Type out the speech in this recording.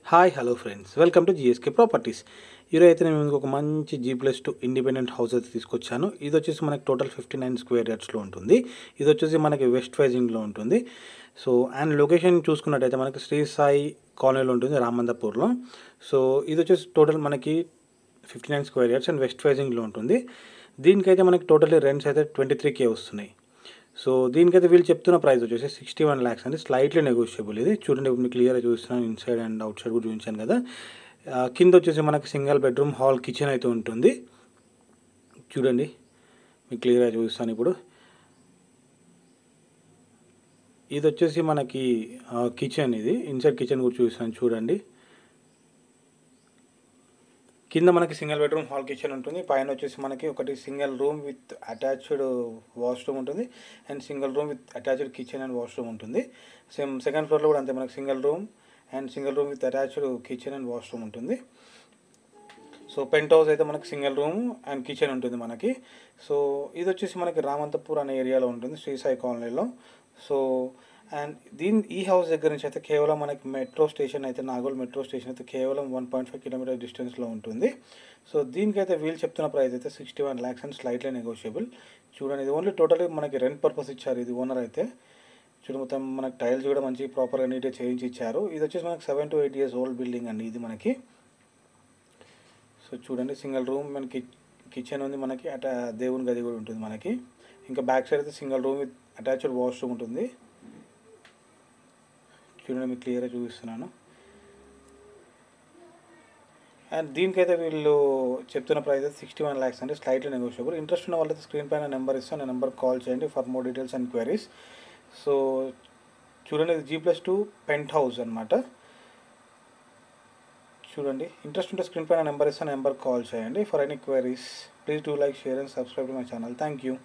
Hi hello friends, welcome to GSK properties. ఈరోజు అయితే నేను మీకు ఒక మంచి G+2 ఇండిపెండెంట్ హౌస్ అయితే తీసుకొచ్చాను. ఇది వచ్చేసి మనకి టోటల్ 59 స్క్వేర్ యార్డ్స్లో ఉంటుంది. ఇది వచ్చేసి మనకి వెస్ట్ ఫేజింగ్లో ఉంటుంది. సో అండ్ లొకేషన్ చూసుకున్నట్టయితే మనకి శ్రీ సాయి కాలనీలో ఉంటుంది, రామంతపూర్లో. సో ఇది వచ్చేసి టోటల్ మనకి 59 స్క్వేర్ యార్డ్స్ అండ్ వెస్ట్ ఫేజింగ్లో ఉంటుంది. దీనికైతే మనకి టోటల్లీ రెంట్స్ అయితే 23K వస్తున్నాయి. సో దీనికైతే వీళ్ళు చెప్తున్న ప్రైస్ వచ్చేసి 61 lakhs అండి. Slightly negotiable. ఇది చూడండి, ఇప్పుడు మీకు క్లియర్గా చూపిస్తున్నాను. ఇన్సైడ్ అండ్ అవుట్ సైడ్ కూడా చూపించాను కదా. కింద వచ్చేసి మనకి సింగిల్ బెడ్రూమ్ హాల్ కిచెన్ అయితే ఉంటుంది. చూడండి, మీకు క్లియర్గా చూపిస్తాను. ఇప్పుడు ఇది వచ్చేసి మనకి కిచెన్, ఇది ఇన్సైడ్ కిచెన్ కూడా చూపిస్తాను. చూడండి, కింద మనకి సింగిల్ బెడ్రూమ్ హాల్ కిచెన్ ఉంటుంది. పైన వచ్చేసి మనకి ఒకటి single room with attached washroom ఉంటుంది and single room with attached kitchen and washroom ఉంటుంది. సేమ్ సెకండ్ ఫ్లోర్లో కూడా అంతే, మనకి single room with attached kitchen and washroom ఉంటుంది. సో పెంట్ హౌస్ అయితే మనకి సింగిల్ రూమ్ అండ్ కిచెన్ ఉంటుంది మనకి. సో ఇది వచ్చేసి మనకి రామంతపూర్ అనే ఏరియాలో ఉంటుంది, శ్రీ సాయి కాలనీలో. సో అండ్ ఈ హౌస్ దగ్గర నుంచి అయితే కేవలం మనకి మెట్రో స్టేషన్ అయితే, నాగోల్ మెట్రో స్టేషన్ అయితే కేవలం 1.5 కిలోమీటర్ డిస్టెన్స్లో ఉంటుంది. సో దీనికైతే వీళ్ళు చెప్తున్న ప్రైస్ అయితే 61 lakhs అండ్ స్లైట్లీ నెగోషియబుల్. చూడండి, ఇది ఓన్లీ టోటల్లీ మనకి రెంట్ పర్పస్ ఇచ్చారు ఇది ఓనర్ అయితే. చూడండి, మొత్తం మనకి టైల్స్ కూడా మంచి ప్రాపర్గా నీట్గా చేయించి ఇచ్చారు. ఇది వచ్చేసి మనకి 7 to 8 years ఓల్డ్ బిల్డింగ్ అండి ఇది మనకి. సో చూడండి, సింగిల్ రూమ్ మనకి కిచెన్ ఉంది మనకి, దేవుని గది కూడా ఉంటుంది మనకి. ఇంకా బ్యాక్ సైడ్ అయితే single room with attached washroom ఉంటుంది. చూడండి, మీకు క్లియర్గా చూపిస్తున్నాను. అండ్ దీనికైతే వీళ్ళు చెప్తున్న ప్రైస్ 61 lakhs అంటే స్లైట్లీ నెగోషియబుల్. ఇంట్రెస్ట్ ఉన్న వాళ్ళైతే స్క్రీన్ పైన నెంబర్ ఇస్తాను, ఆ నెంబర్కి కాల్ చేయండి for more details and queries. So చూడండి, ఇది G+2 పెంట్ హౌస్ అనమాట. చూడండి, ఇంట్రెస్ట్ ఉంటే స్క్రీన్ పైన నెంబర్ ఇస్తాను, నెంబర్కి కాల్ చేయండి for any queries. Please do like, share and subscribe to my channel. Thank you.